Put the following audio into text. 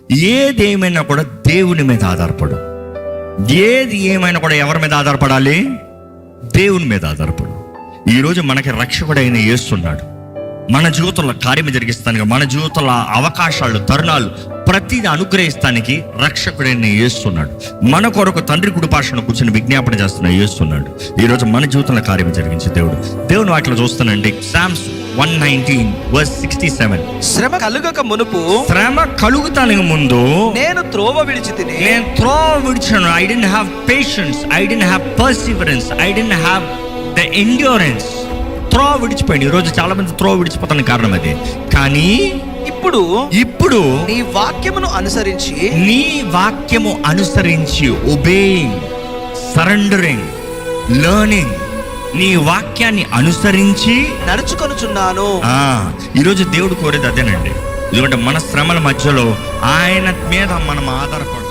ఏది ఏమైనా కూడా దేవుని మీద ఆధారపడు. ఏది ఏమైనా కూడా ఎవరి మీద ఆధారపడాలి? దేవుని మీద ఆధారపడు. ఈరోజు మనకి రక్షకుడైన యేసు ఉన్నాడు. మన జీవితంలో కార్యం జరిగిస్తానికి, మన జీవితంలో అవకాశాలు, తరుణాలు ప్రతిదీ అనుగ్రహిస్తానికి రక్షకుడైన యేసు ఉన్నాడు. మన కొరకు తండ్రి కుడిపార్శ్వన కూర్చొని విజ్ఞాపన చేస్తున్న యేసు ఉన్నాడు. ఈరోజు మన జీవితంలో కార్యం జరిగించే దేవుని వాటిలో చూస్తానండి. Psalms 119:67. శ్రమ కలుగక మునుపు, శ్రమ కలుగుతానికి ముందు నేను త్రోవ విడిచితిని. నేను త్రోవ విడిచాను. I didn't have patience, I didn't have perseverance, I didn't have the endurance. త్రోవ విడిచిపోయింది. ఈరోజు చాలా మంది త్రోవ విడిచిపోతానికి కారణం అదే. కానీ ఇప్పుడు నీ వాక్యమును అనుసరించి, నీ వాక్యము అనుసరించి, obeying, surrendering, learning, నీ వాక్యాన్ని అనుసరించి నడుచుకొనుచున్నాను. ఈరోజు దేవుడు కోరేది అదేనండి. ఎందుకంటే మన శ్రమల మధ్యలో ఆయన మీద మనం ఆధారపడాలి.